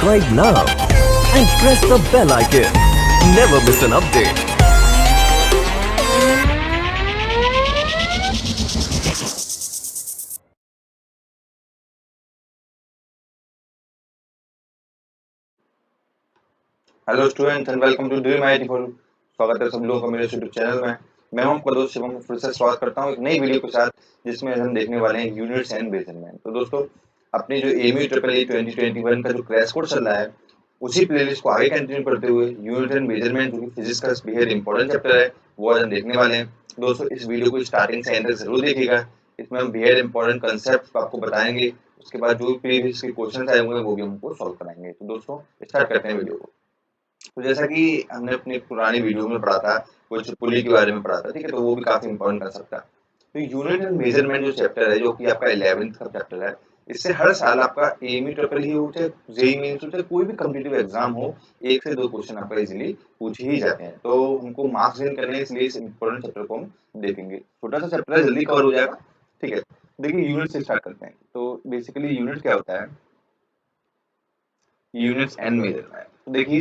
Subscribe now and press the bell icon. Never miss an update. Hello students and welcome to dream IT for. स्वागत है सब लोगों का मेरे YouTube channel में। मैं हूं आपका दोस्त शिवम, फिर से स्वागत करता हूं एक नई वीडियो के साथ, जिसमें हम देखने वाले हैं यूनिट्स एंड मेजरमेंट। तो दोस्तों, अपनी जो एमयू ट्रिपल ई 2021 का जो क्रैश कोर्स चल रहा है, उसी प्लेलिस्ट को आगे कंटिन्यू करते हुए यूनिट एंड मेजरमेंट, जो कि फिजिक्स का बेहद इंपॉर्टेंट चैप्टर है, वो आज हम देखने वाले हैं। दोस्तों, इस वीडियो को स्टार्टिंग से एंड तक जरूर देखिएगा। इसमें हम बेहद इंपॉर्टेंट कंसेप्ट आपको बताएंगे, उसके बाद जो प्रीवियस के क्वेश्चन आए होंगे वो भी हमको सॉल्व कराएंगे। तो दोस्तों, स्टार्ट करते हैं वीडियो को। तो जैसा कि हमने अपनी पुरानी वीडियो में पढ़ा था, कुछ पुली के बारे में पढ़ा था, ठीक है, तो वो भी काफी इंपॉर्टेंट कंसेप्ट था। तो यूनिट एंड मेजरमेंट जो चैप्टर है, जो कि आपका 11th का चैप्टर है, इससे हर साल आपका एमयू ट्रिपल ही हो, चाहे जेईई मेंस हो, चाहे कोई भी कॉम्पिटिटिव एग्जाम हो, एक से दो क्वेश्चन आपका इजीली पूछ ही जाते हैं। तो हमको मार्क्स गेन करने, इसलिए इस इंपॉर्टेंट चैप्टर को हम देखेंगे। छोटा सा चैप्टर है, जल्दी कवर हो जाएगा, ठीक है। देखिए, यूनिट से स्टार्ट करते हैं। तो बेसिकली यूनिट क्या होता है, यूनिट्स एंड मेजरमेंट। तो देखिए,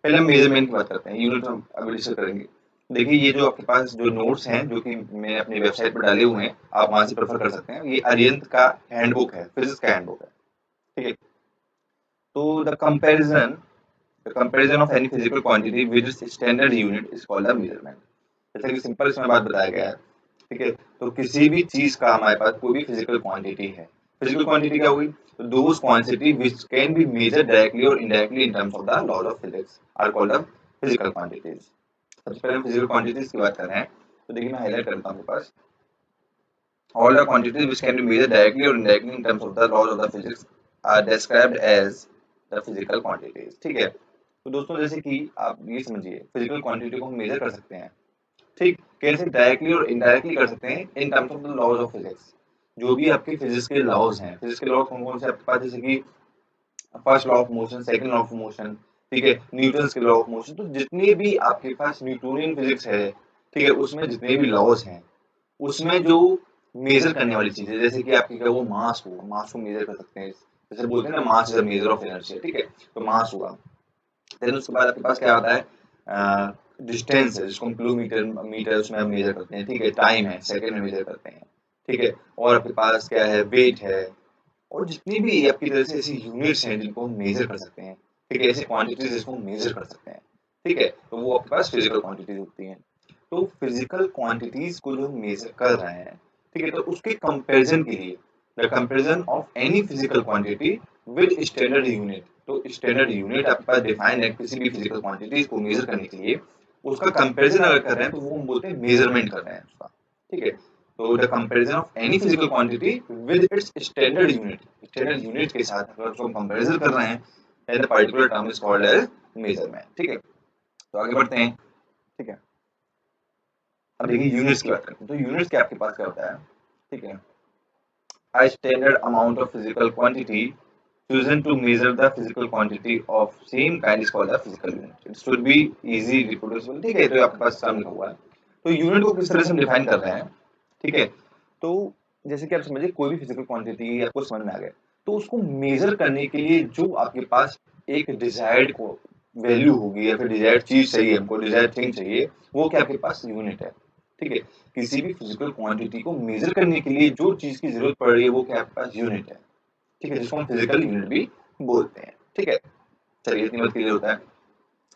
पहले हम मेजरमेंट की बात करते हैं, यूनिट हम अभी डिस्कस करेंगे। देखिए, ये जो आपके पास जो नोट्स हैं, जो कि मैंने अपनी वेबसाइट पर डाले हुए हैं, आप वहां से प्रेफर कर सकते हैं। ये अरिहंत का हैंडबुक है, फिजिक्स का हैंडबुक है, ठीक है। तो the comparison of any physical quantity with its standard unit is called the measurement. जैसे कि सिंपल इसमें बात बताया गया है, ठीक है। तो किसी भी चीज का हमारे पास कोई भी फिजिकल क्वांटिटी है, फिजिकल क्वांटिटी क्या हुई, तो those quantity which can be measured directly और indirectly in terms of the laws of physics are called the physical quantities. सबसे पहले हम फिजिकल क्वांटिटीज की बात कर रहे हैं। तो देखिए, मैं हाईलाइट करता हूं आपके पास, all the quantities which can be measured directly or indirectly in terms of the laws of the physics are described as the physical quantities, ठीक है। तो दोस्तों, जैसे कि आप ये समझिए, फिजिकल क्वांटिटी को हम मेजर कर सकते हैं, ठीक, कैसे, डायरेक्टली और इनडायरेक्टली कर सकते हैं in terms of the laws of physics. जो भी आपके फिजिक्स के लॉज हैं, फिजिक्स के लॉ कौन कौन से आपके पास, जैसे कि first law of motion, second law of motion, ठीक है, न्यूटन के लॉ ऑफ मोशन। तो जितने भी आपके पास न्यूटोनियन फिजिक्स है, ठीक है, उसमें जितने भी लॉज हैं, उसमें जो मेजर करने वाली चीजें, जैसे कि आपकी क्या, वो मास हो, मास को मेजर कर सकते हैं। जैसे बोलते हैं ना, mass is a measure of energy, ठीक है। तो मास हुआ। देन उसके बाद आपके पास क्या होता है, डिस्टेंस है, जिसको हम किलोमीटर मीटर उसमें हम मेजर करते हैं, ठीक है। टाइम है, सेकंड में मेजर करते हैं, ठीक है। और आपके पास क्या है, वेट है, और जितनी भी आपकी तरह से ऐसी यूनिट्स हैं जिनको हम मेजर कर सकते हैं, ठीक है, ऐसी क्वांटिटीज जिसको हम मेजर कर सकते हैं, ठीक है। तो वो आपके पास फिजिकल क्वांटिटीज होती हैं। तो फिजिकल क्वांटिटीज को जो हम मेजर कर रहे हैं, ठीक है, तो उसके कंपैरिजन के लिए, the comparison of any physical quantity with standard unit. तो स्टैंडर्ड यूनिट आपके पास डिफाइन है किसी भी फिजिकल क्वांटिटीज को मेजर करने के लिए, उसका कंपैरिजन अगर कर रहे हैं तो वो हम बोलते हैं मेजरमेंट कर रहे हैं उसका, ठीक है। तो the comparison of any physical quantity with its standard unit, standard unit के साथ अगर उसको हम कंपैरिजन कर रहे हैं, then the particular term is called as measurement, ठीक है। तो आगे बढ़ते हैं, ठीक है। अब देखिए, यूनिट्स की बात करते हैं। तो यूनिट्स के आपके पास क्या होता है, ठीक है, a standard amount of physical quantity chosen to measure the physical quantity of same kind is called a physical unit. It should be easy reproducible, ठीक है। तो आपके पास सम लिखा हुआ है। तो यूनिट को किस तरह से हम डिफाइन कर रहे हैं, ठीक है। तो जैसे कि आप समझिए, कोई भी फिजिकल क्वांटिटी आपको समझ में आ गया, तो उसको मेजर करने के लिए जो आपके पास एक डिजायर्ड को वैल्यू होगी, या फिर डिजायर्ड चीज चाहिए, हमको डिजायर्ड थिंग चाहिए, वो क्या आपके पास यूनिट है, ठीक है। किसी भी फिजिकल क्वांटिटी को मेजर करने के लिए जो चीज की जरूरत पड़ रही है, वो क्या आपके पास यूनिट है, ठीक है, जिसको हम फिजिकल यूनिट भी बोलते हैं, ठीक है। चलिए, इतनी बात क्लियर होता है।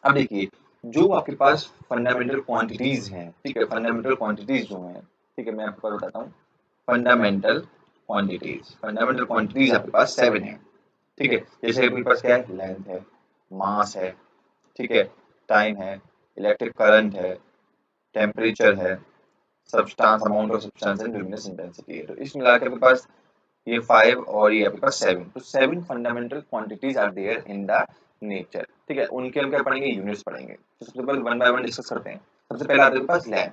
अब देखिए, जो आपके पास फंडामेंटल क्वांटिटीज हैं, ठीक है, फंडामेंटल क्वांटिटीज जो हैं, ठीक है, मैं आपको बताता हूँ। फंडामेंटल क्वांटिटीज आपके पास 7 है, ठीक है। जैसे आपके पास क्या है, लेंथ है, मास है, ठीक है, टाइम है, इलेक्ट्रिक करंट है, टेम्परेचर है, substance, amount of substance and luminous intensity है। तो इस मिला के आपके पास ये 5 और ये आपके पास 7। तो 7 fundamental quantities are there in the nature, ठीक है। उनके हम क्या पढ़ेंगे, यूनिट्स पढ़ेंगे। तो सबसे पहले वन बाय वन डिस्कस करते हैं। सबसे पहले आपके पास लेंथ,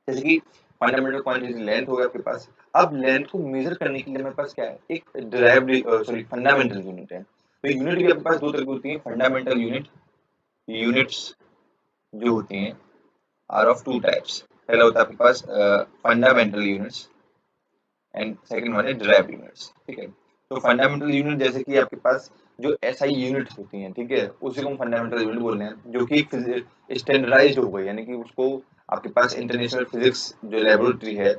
जैसे कि फंडामेंटल क्वांटिटी लेंथ हो गया आपके पास। अब लेंथ को मेजर करने के लिए हमारे पास क्या है, एक डिराइव्ड फंडामेंटल यूनिट है। तो यूनिट भी आपके पास दो तरह की होती है, फंडामेंटल यूनिट, यूनिट्स जो होती हैं आर ऑफ टू टाइप्स। पहला होता है आपके पास fundamental units and second one है डिराइव्ड यूनिट्स, ठीक है। तो फंडामेंटल यूनिट जैसे कि आपके पास जो एसआई यूनिट होती हैं, ठीक है, उसी को हम फंडामेंटल यूनिट बोल रहे हैं, जो कि स्टैंडर्डाइज्ड हो गई, यानी कि उसको आपके पास इंटरनेशनल फिजिक्स जो लेबोरेटरी है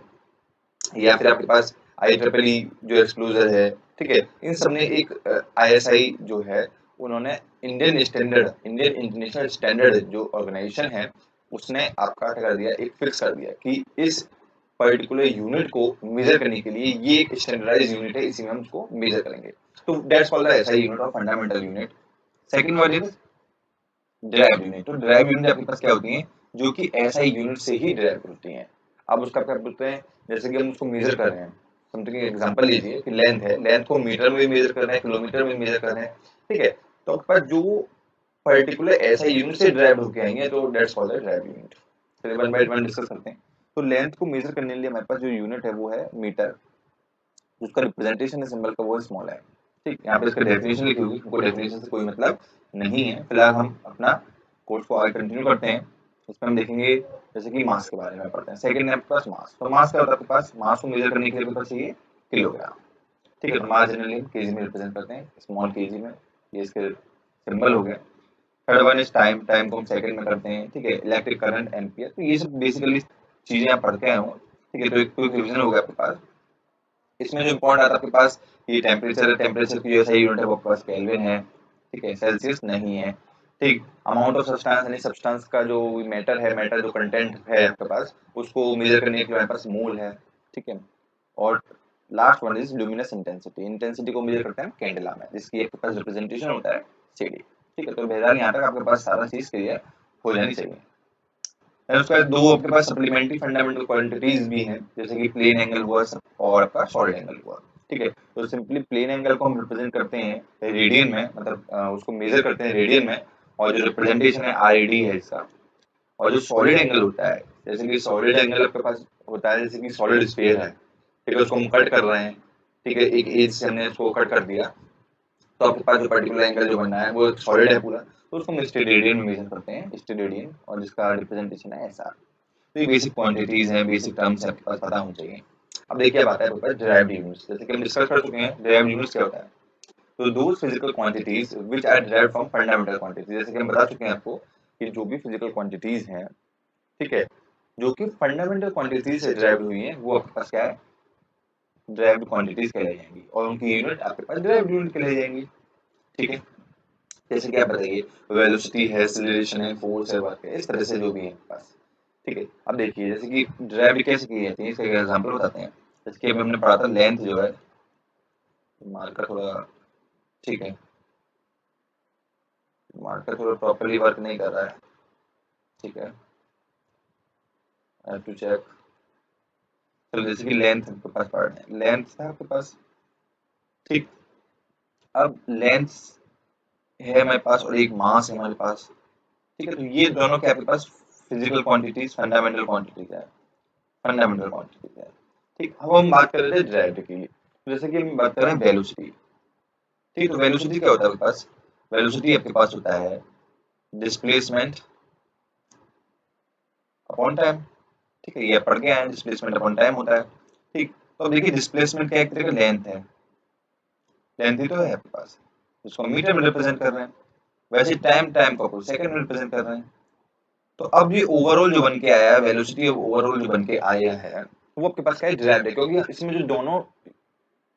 या फिर आपके पास IEEE जो एक्सक्लूजर है, ठीक है, इन सब ने एक ISI जो है उन्होंने इंडियन इंटरनेशनल स्टैंडर्ड जो ऑर्गेनाइजेशन है उसने आपका क्या कर दिया, एक फिक्स कर दिया कि इस पर्टिकुलर यूनिट को मेजर करने के लिए ये एक स्टैंडर्डाइज यूनिट है, इसी में हम उसको मेजर करेंगे। तो that's called the SI unit और fundamental unit. Second word is derived unit. तो ड्राइव यूनिट आपके पास क्या होती है, जो कि एसआई यूनिट से ही ड्राइव होती हैं। अब उसका क्या बोलते हैं, जैसे कि हम उसको मेजर कर रहे हैं, समथिंग एग्जांपल लीजिए कि लेंथ है, लेंथ को मीटर में भी मेजर कर रहे हैं, किलोमीटर में मेजर कर रहे हैं, ठीक है, तो आपके पास जो पर्टिकुलर एसआई यूनिट से ड्राइव होके आएंगे तो that's called the drive unit. चलिए वन बाय वन डिस्कस करते हैं। तो लेंथ को मेजर करने के लिए हमारे पास जो यूनिट है वो है मीटर, उसका रिप्रेजेंटेशन है सिंबल का वो स्मॉल है, ठीक। यहाँ पे इसका डेफिनेशन लिखी होगी, हमको डेफिनेशन से कोई मतलब नहीं है, फिलहाल हम अपना कोर्स को आगे कंटिन्यू करते हैं। इसमें हम देखेंगे जैसे कि मास के बारे में पढ़ते हैं। सेकंड है आपके पास मास। तो मास क्या होता है आपके पास, मास को मेजर करने के लिए आपके पास चाहिए किलोग्राम, ठीक है। तो मास जनरली हम केजी में रिप्रेजेंट करते हैं, स्मॉल केजी में, ये इसके सिंबल हो गया। Third one is time, time को हम सेकंड में करते हैं, ठीक है। इलेक्ट्रिक करंट एम्पियर, तो ये सब बेसिकली चीजें आप पढ़ के आए हो, ठीक है। तो एक क्विक रिवीजन हो गया आपके पास। इसमें जो इम्पोर्टेंट आता है आपके पास, ये टेम्परेचर है, टेम्परेचर की जो सही यूनिट है वो आपके पास केल्विन है, ठीक है, सेल्सियस नहीं है, ठीक। अमाउंट ऑफ सब्सटेंस यानी सब्सटेंस का जो मैटर है, मैटर जो कंटेंट है आपके पास, उसको मेजर करने के लिए हमारे पास मोल है, ठीक है। और last one is luminous intensity. Intensity को मेजर करते हैं कैंडेला में, जिसकी आपके पास रिप्रेजेंटेशन होता है CD, ठीक है। तो बहरहाल यहाँ तक आपके पास सारा चीज क्लियर हो जानी चाहिए। और उसके बाद दो आपके पास सप्लीमेंट्री फंडामेंटल क्वांटिटीज भी हैं, जैसे कि प्लेन एंगल हुआ और आपका सॉलिड एंगल हुआ, ठीक है। तो सिंपली प्लेन एंगल को हम रिप्रेजेंट करते हैं रेडियन में, मतलब उसको मेजर करते हैं रेडियन में, और जो रिप्रेजेंटेशन है RAD है इसका। और जो सॉलिड एंगल होता है, जैसे कि सॉलिड एंगल आपके पास होता है, जैसे कि सॉलिड स्फीयर है, ठीक है, उसको हम कट कर रहे हैं, ठीक है, एक एज से हमने उसको कट कर दिया, तो आपके पास जो पर्टिकुलर एंगल जो बनना है वो सॉलिड है पूरा, तो उसको हम स्टेरेडियन में मेजर करते हैं, स्टेरेडियन, और जिसका रिप्रेजेंटेशन है SR। तो ये बेसिक क्वांटिटीज हैं, बेसिक टर्म्स आपके पास पता होने चाहिए। अब देखिए अब आता है आपके पास डिराइव्ड यूनिट्स, जैसे कि हम डिस्कस कर चुके हैं डिराइव्ड यूनिट्स क्या होता है। तो those physical quantities which are derived from fundamental quantities, जैसे कि हम बता चुके हैं आपको कि जो भी फिजिकल क्वांटिटीज हैं, ठीक है, जो कि फंडामेंटल क्वांटिटीज से डिराइव्ड हुई हैं, वो आपके पास क्या है, डिराइव्ड क्वांटिटीज कहलाई जाएंगी, और उनकी यूनिट आपके पास डिराइव्ड यूनिट कहलाई जाएंगी, ठीक है। जैसे कि आप बताइए वेलोसिटी है, एक्सेलरेशन है, फोर्स है, वर्क है, इस तरह से जो भी है आपके पास, ठीक है। अब देखिए जैसे कि ड्राइव कैसे की जाती है, इसका एक एग्जांपल बताते हैं। जैसे कि अभी हमने पढ़ा था लेंथ जो है, मार्कर थोड़ा, ठीक है, मार्कर थोड़ा प्रॉपर्ली वर्क नहीं कर रहा है, ठीक है, टू चेक। चलो जैसे कि लेंथ आपके पास पढ़ रहे हैं, लेंथ था आपके पास, ठीक। अब लेंथ है हमारे पास और एक मास है हमारे पास, ठीक है। तो ये दोनों क्या आपके पास फिजिकल क्वांटिटीज, फंडामेंटल क्वांटिटीज है, फंडामेंटल क्वांटिटीज है, ठीक। अब हम बात कर रहे थे ड्राइव की, तो जैसे कि हम बात कर रहे हैं वेलोसिटी, ठीक। तो वेलोसिटी क्या होता है आपके पास, वेलोसिटी आपके पास होता है डिस्प्लेसमेंट अपॉन टाइम, ठीक है, ये पढ़ के आए, डिस्प्लेसमेंट अपॉन टाइम होता है, ठीक। तो अब देखिए डिस्प्लेसमेंट क्या एक तरह का लेंथ है, लेंथ ही तो है आपके पास, जिसको मीटर में रिप्रेजेंट कर रहे हैं, वैसे टाइम, टाइम को सेकंड में रिप्रेजेंट कर रहे हैं। तो अब ये ओवरऑल जो बन के आया है, वेलोसिटी ओवरऑल जो बन के आया है, वो आपके पास क्या है, डिराइव्ड है, क्योंकि इसमें जो दोनों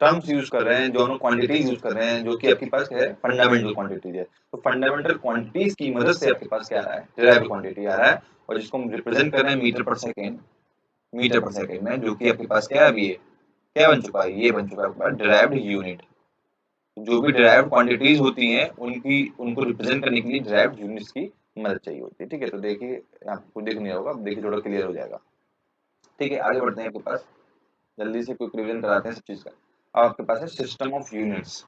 टर्म्स यूज कर रहे हैं, दोनों क्वांटिटीज यूज कर रहे हैं, जो कि आपके पास है फंडामेंटल क्वांटिटीज है। तो फंडामेंटल क्वांटिटीज की मदद से आपके पास क्या आ रहा है, डिराइव्ड क्वांटिटी आ रहा है, और जिसको हम रिप्रेजेंट कर रहे हैं मीटर पर सेकेंड, मीटर पर सेकेंड में, जो कि आपके पास क्या है अभी, ये क्या बन चुका है, ये बन चुका है आपके पास डिराइव्ड यूनिट। जो भी डिराइव्ड क्वांटिटीज होती हैं उनकी, उनको रिप्रेजेंट करने के लिए डिराइव्ड यूनिट्स की मदद चाहिए होती है, ठीक है। तो देखिए आपको दिख नहीं होगा, देखिए थोड़ा क्लियर हो जाएगा, ठीक है। आगे बढ़ते हैं आपके पास, जल्दी से क्विक रिवीजन कराते हैं सब चीज का। अब आपके पास है सिस्टम ऑफ यूनिट्स,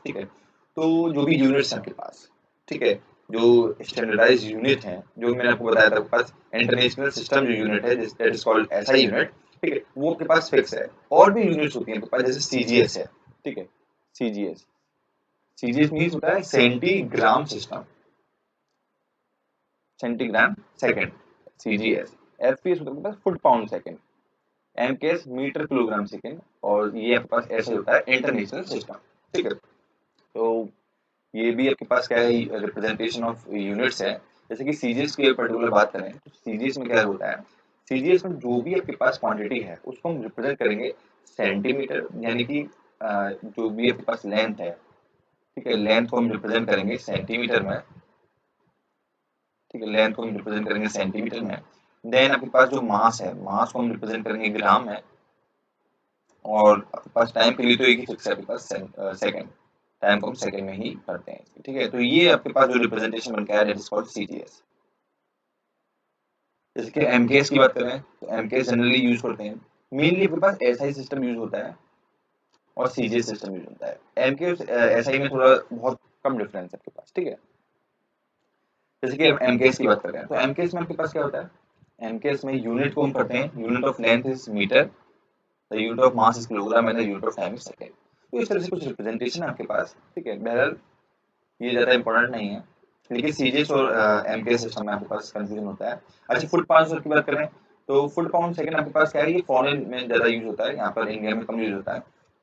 ठीक है। तो जो भी यूनिट्स हैं आपके पास, ठीक है, जो स्टैंडर्डाइज यूनिट हैं, जो मैंने आपको बताया था आपके पास इंटरनेशनल सिस्टम जो यूनिट है, that is called SI unit, ठीक है, वो आपके पास फिक्स है। और भी यूनिट्स होती हैं आपके पास, जैसे सीजीएस है, ठीक है, सीजीएस, सीजीएस मींस होता है centigram system, centigram second, CGS. FPS होता है आपके पास foot pound second, MKS metre kilogram second, और ये आपके पास ऐसे होता है इंटरनेशनल सिस्टम, ठीक है। तो ये भी आपके पास क्या है, रिप्रेजेंटेशन ऑफ यूनिट्स है। जैसे कि सीजीएस की पर्टिकुलर बात करें तो सीजीएस में क्या होता है, सीजीएस में जो भी आपके पास क्वांटिटी है उसको हम रिप्रेजेंट करेंगे सेंटीमीटर, यानी कि जो भी आपके पास लेंथ है, ठीक है, लेंथ को हम रिप्रेजेंट करेंगे सेंटीमीटर में, ठीक है, लेंथ को हम रिप्रेजेंट करेंगे सेंटीमीटर में। देन आपके पास जो मास है, मास को हम रिप्रेजेंट करेंगे ग्राम में, और आपके पास टाइम के लिए तो एक ही फिक्स है आपके पास, सेकंड, टाइम को हम सेकंड में ही करते हैं, ठीक है। तो ये आपके पास जो रिप्रेजेंटेशन बन गया है दैट इज कॉल्ड सीजीएस। जैसे कि एमकेएस की बात करें तो एमकेएस जनरली यूज करते हैं, मेनली आपके पास एसआई सिस्टम यूज होता है और सीजीएस सिस्टम यूज होता है। एमकेएस एसआई में थोड़ा बहुत कम डिफरेंस है आपके पास, ठीक है। जैसे कि एमकेएस की बात कर रहे हैं तो एमकेएस में आपके पास क्या होता है, एमकेएस में यूनिट को हम करते हैं, unit of length is metre, the unit of mass is kilogram and the unit of time is second. तो इस तरह से कुछ रिप्रेजेंटेशन है आपके पास, ठीक है। बहरहाल ये ज्यादा इंपॉर्टेंट नहीं है, लेकिन सीजीएस और एमकेएस सिस्टम में आपके पास कंफ्यूजन होता है। अच्छा, फुट पाउंड की बात करें तो फुट पाउंड सेकंड आपके पास क्या है, ये फॉरेन में ज्यादा यूज होता है, यहाँ पर इंडिया में कम यूज होता है।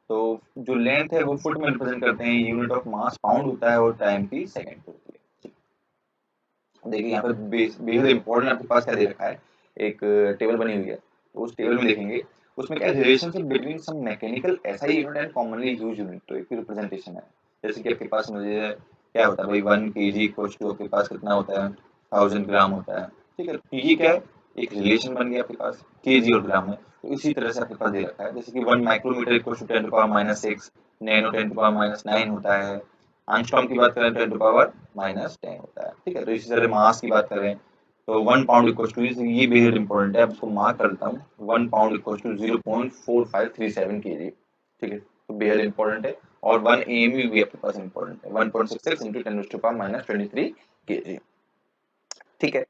तो जो लेंथ है वो फुट में रिप्रेजेंट करते हैं, यूनिट ऑफ मास पाउंड होता है और टाइम की सेकंड होती है। देखिए यहाँ पर बेहद इंपॉर्टेंट आपके पास क्या दे रखा है, एक टेबल बनी हुई है, तो उस टेबल में देखेंगे उसमें क्या relationship between some mechanical SI unit and commonly use unit, तो एक रिप्रेजेंटेशन है। जैसे कि आपके पास मुझे क्या होता है भाई, 1 kg इक्वल्स टू आपके पास कितना होता है, 1000 ग्राम होता है, ठीक है। तो ये क्या है, एक रिलेशन बन गया आपके पास केजी और ग्राम में। तो इसी तरह से आपके पास दे रखा है, जैसे कि 1 माइक्रोमीटर इक्वल्स टू 10⁻⁻6, नैनो 10⁻⁹ होता है, एंगस्ट्रॉम की बात करें 10⁻⁻10 होता है, ठीक है। तो इसी तरह मास की बात करें तो 1 पाउंड इक्वल्स टू, ये बेहद इंपॉर्टेंट है, उसको मार्क कर देता हूँ, 1 पाउंड इक्वल्स टू 0.4537 kg, ठीक है। तो बेहद इंपॉर्टेंट है। और 1 AMU भी आपके पास इंपॉर्टेंट है, 1.66 इंटू 10⁻⁻23 kg, ठीक है।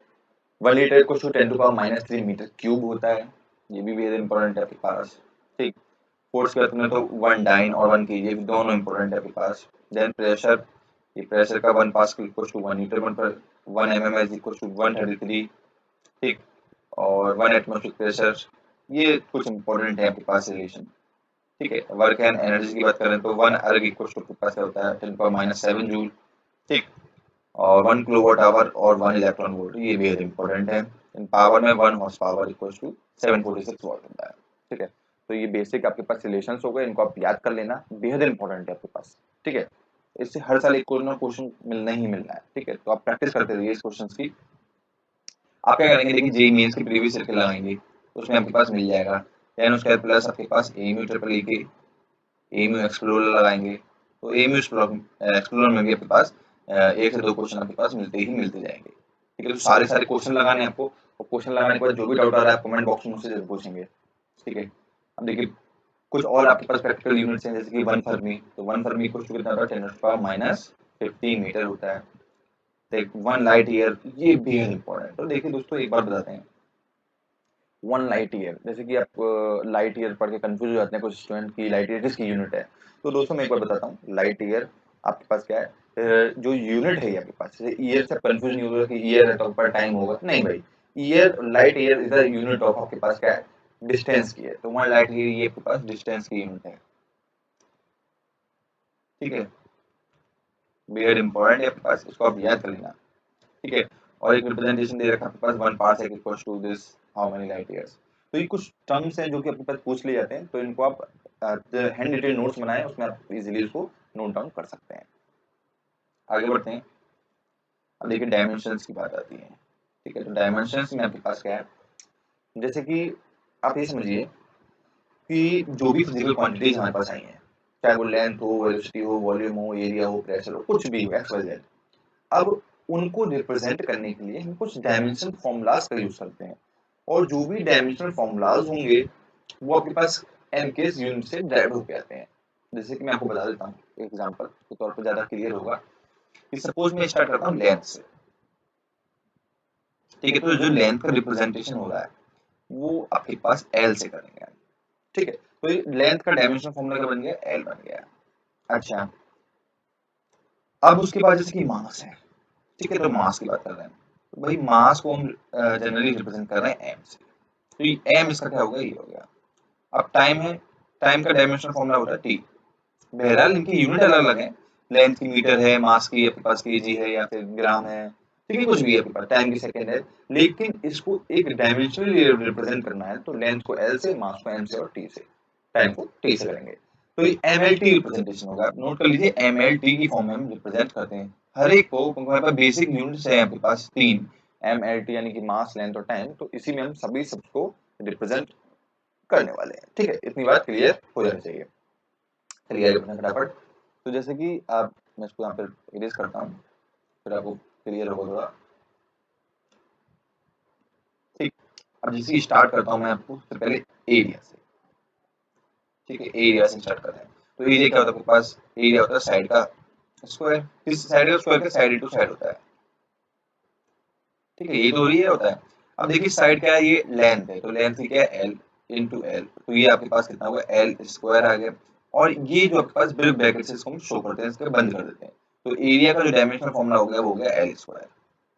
1 litre equals to 10⁻³ metre cube होता है, ये भी बेहद इंपॉर्टेंट है आपके पास, ठीक। फोर्स की बात करें तो 1 डाइन और 1 kg दोनों इंपॉर्टेंट है आपके पास। देन प्रेशर, ये प्रेशर का 1 pascal equals to 1 metre, 1 mm equals to 133, ठीक। और 1 एटमॉस्फेरिक प्रेशर, ये कुछ इंपॉर्टेंट है आपके पास रिलेशन, ठीक है। वर्क एंड एनर्जी की बात करें तो 1 अर्ग इक्वल्स टू आपके पास क्या होता है 10⁻⁻7 जूल, ठीक। और 1 किलोवाट आवर और 1 इलेक्ट्रॉन वोल्ट, ये बेहद इंपॉर्टेंट है। इन पावर में 1 horse power equals to 746 watt होता है, ठीक है। तो ये बेसिक आपके पास रिलेशंस हो गए, इनको आप याद कर लेना, बेहद इंपॉर्टेंट है आपके पास, ठीक है। इससे हर साल एक कोई ना क्वेश्चन मिलना ही मिलना है, ठीक है। तो आप प्रैक्टिस करते रहिए इस क्वेश्चन की। आप क्या करेंगे, देखिए जेईई मेंस की प्रीवियस ईयर के लगाएंगे, उसमें आपके पास मिल जाएगा। देन उसके बाद प्लस आपके पास एएमयू ट्रिपल ई के एएमयू एक्सप्लोरर लगाएंगे, तो एएमयू एक्सप्लोरर में भी आपके पास 1 से 2 क्वेश्चन आपके पास मिलते ही मिलते जाएंगे, ठीक है। तो सारे सारे क्वेश्चन लगाने हैं आपको, और क्वेश्चन लगाने के बाद जो भी डाउट आ रहा है आप कमेंट बॉक्स में मुझसे जरूर पूछेंगे, ठीक है। अब देखिए कुछ और आपके पास प्रैक्टिकल यूनिट्स हैं, जैसे कि 1 फर्मी, तो 1 फर्मी कुछ कितना होता है 10⁻⁻15 मीटर होता है। देख 1 लाइट ईयर, ये बेहद इंपॉर्टेंट है। तो देखिए दोस्तों एक बात बताते हैं, 1 लाइट ईयर, जैसे कि आप लाइट ईयर पढ़ के कंफ्यूज हो जाते हैं कुछ स्टूडेंट की लाइट ईयर किसकी यूनिट है। तो दोस्तों मैं एक बार बताता हूँ, लाइट ईयर आपके पास क्या है, जो यूनिट है ये आपके पास, जैसे ईयर से कंफ्यूज नहीं होगा कि ईयर है तो ऊपर टाइम होगा, नहीं भाई, year light year is the unit of आपके पास क्या है, डिस्टेंस की है। तो 1 लाइट ईयर ये आपके पास डिस्टेंस की यूनिट है, ठीक है। बेहद इंपॉर्टेंट है आपके पास, इसको आप याद कर लेना, ठीक है। और एक रिप्रेजेंटेशन दे रखा है आपके पास 1 parsec equals to this how many light years. तो ये कुछ टर्म्स हैं जो कि आपके पास पूछ लिए जाते हैं, तो इनको आप हैंड रिटेन नोट्स बनाएं, उसमें आप इजीली इसको नोट डाउन कर सकते हैं। आगे बढ़ते हैं। अब देखिए डायमेंशंस की बात आती है, ठीक है। तो डायमेंशंस में आपके पास क्या है, जैसे कि आप ये समझिए कि जो भी फिजिकल क्वांटिटीज हमारे पास आई हैं, चाहे वो लेंथ हो, वेलोसिटी हो, वॉल्यूम हो, एरिया हो, प्रेशर हो, कुछ भी हो, एक्स वाई जेड, अब उनको रिप्रेजेंट करने के लिए हम कुछ डायमेंशन फॉर्मूलाज का यूज करते हैं, और जो भी डायमेंशनल फॉर्मूलाज होंगे वो आपके पास एमकेएस यूनिट से डायरेक्ट होके आते हैं। जैसे कि मैं आपको बता देता हूँ एग्जांपल के तौर पर, ज्यादा क्लियर होगा कि सपोज मैं स्टार्ट करता हूँ लेंथ से, ठीक है। तो जो लेंथ का रिप्रेजेंटेशन हो रहा है वो आपके पास एल से करेंगे, ठीक है। तो ये लेंथ का डायमेंशनल फॉर्मूला क्या बन गया, एल बन गया। अच्छा, अब उसके बाद जैसे कि मास है, ठीक है। तो मास की बात कर रहे हैं, तो भाई मास को हम जनरली रिप्रेजेंट कर रहे हैं एम से, तो ये एम इसका क्या होगा, ये हो गया। अब टाइम है, टाइम का डायमेंशनल फॉर्मूला होता है टी। बहरहाल इनकी यूनिट अलग अलग है, लेंथ की मीटर है, मास की आपके पास केजी है या फिर ग्राम है, ठीक है, कुछ भी है आपके पास, टाइम की सेकंड है, लेकिन इसको एक डायमेंशनली रिप्रेजेंट करना है तो लेंथ को एल से, मास को एम से और टी से, टाइम को टी से करेंगे। तो ये एमएलटी रिप्रेजेंटेशन होगा, आप नोट कर लीजिए, एमएलटी की फॉर्म में हम रिप्रेजेंट करते हैं हर एक को, क्योंकि हमारे पास बेसिक यूनिट्स है आपके पास 3, एमएलटी यानी कि मास, लेंथ और टाइम, तो इसी में हम सभी सबको रिप्रेजेंट करने वाले हैं। ठीक है, इतनी बात क्लियर हो जानी चाहिए। चलिए आगे बढ़ते हैं फटाफट। तो जैसे कि आप, मैं इसको यहाँ पर इरेज करता हूँ, फिर आपको क्लियर होगा थोड़ा। ठीक, अब जैसे स्टार्ट करता हूँ मैं आपको सबसे पहले एरिया से। ठीक है, एरिया से स्टार्ट करते हैं। तो एरिया क्या होता है आपके पास, एरिया होता है साइड का स्क्वायर, किस साइड का स्क्वायर, का साइड इनटू साइड होता है। ठीक है, ये तो एरिया होता है। अब देखिए साइड क्या है, ये लेंथ है, तो लेंथ क्या है एल इंटू एल, तो ये आपके पास कितना हुआ, एल स्क्वायर आ गया। और ये जो आपके पास बिग ब्रैकेट से इसको हम शो करते हैं, इसके बंद कर देते हैं, तो एरिया का जो डायमेंशनल फॉर्मूला हो गया वो हो गया एल स्क्वायर।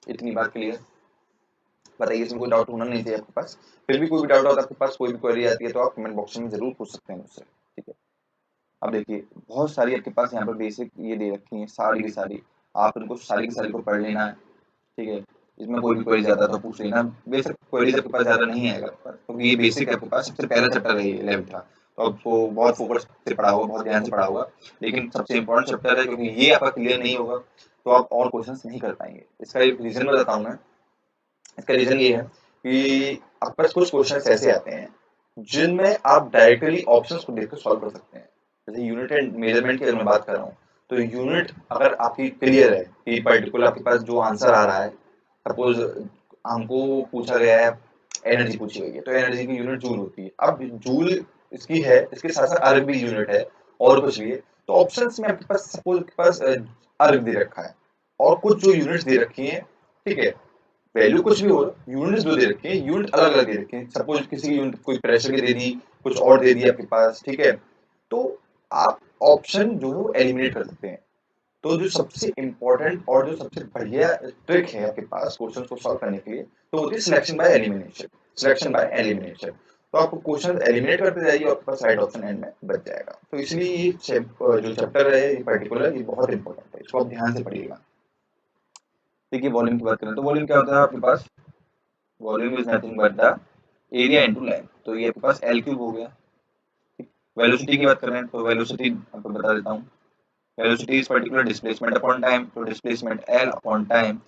इतनी बात क्लियर, बताइए, इसमें कोई डाउट होना नहीं चाहिए आपके पास। फिर भी कोई भी डाउट होता है आपके पास, कोई भी क्वेरी आती है तो आप कमेंट बॉक्स में जरूर पूछ सकते हैं मुझसे। ठीक है, अब देखिए बहुत सारी आपके पास यहाँ पर बेसिक ये दे रखी है, सारी की सारी, आप उनको सारी की सारी को पढ़ लेना है। ठीक है, इसमें कोई भी क्वेरी ज्यादा तो पूछ लेना, बेसिक क्वेरीज आपके पास ज्यादा नहीं आएगा क्योंकि ये बेसिक है आपके पास, सबसे पहला चैप्टर है ये 11th का, तो आपको बहुत फोकस से पढ़ा होगा, बहुत ध्यान से पढ़ा होगा, लेकिन सबसे इम्पोर्टेंट चैप्टर है, क्योंकि ये आपका क्लियर नहीं होगा तो आप और क्वेश्चंस नहीं कर पाएंगे। इसका एक रीजन बताता हूँ मैं। इसका रीजन ये है कि आपके पास कुछ क्वेश्चंस ऐसे आते हैं जिनमें आप डायरेक्टली ऑप्शंस को देखकर सॉल्व कर सकते हैं। जैसे यूनिट एंड मेजरमेंट की अगर मैं बात कर रहा हूँ, तो यूनिट अगर आपकी क्लियर है कि पर्टिकुलर आपके पास जो आंसर आ रहा है, सपोज हमको पूछा गया है, एनर्जी पूछी गई है, तो एनर्जी की यूनिट जूल होती है। अब जूल इसकी है, इसके साथ साथ अर्ग भी यूनिट है और कुछ भी है, तो ऑप्शंस में आपके पास सपोज आपके पास अर्ग दे रखा है और कुछ जो यूनिट्स दे रखी है, ठीक है, वैल्यू कुछ भी हो, यूनिट्स जो दे रखे हैं, यूनिट अलग अलग दे रखे हैं। सपोज किसी की यूनिट कोई प्रेशर की दे दी, कुछ और दे दी आपके पास, ठीक है, तो आप ऑप्शन जो है वो एलिमिनेट कर सकते हैं। तो जो सबसे इम्पोर्टेंट और जो सबसे बढ़िया ट्रिक है आपके पास क्वेश्चन को सॉल्व करने के लिए, तो होती है selection by elimination. Selection by elimination, तो आपको क्वेश्चन एलिमिनेट करते जाइए, आपके पास राइट ऑप्शन एंड में बच जाएगा। तो इसलिए ये जो चैप्टर है ये पर्टिकुलर, ये बहुत इंपॉर्टेंट है, इसको आप ध्यान से पढ़िएगा। देखिए वॉल्यूम की बात करें तो वॉल्यूम क्या होता है आपके पास, volume is nothing but the area into length, तो ये आपके पास एल क्यूब हो गया। वेलोसिटी की बात करें तो वेलोसिटी आपको बता देता हूँ, velocity is particular displacement upon time, तो डिस्प्लेसमेंट एल अपॉन टाइम।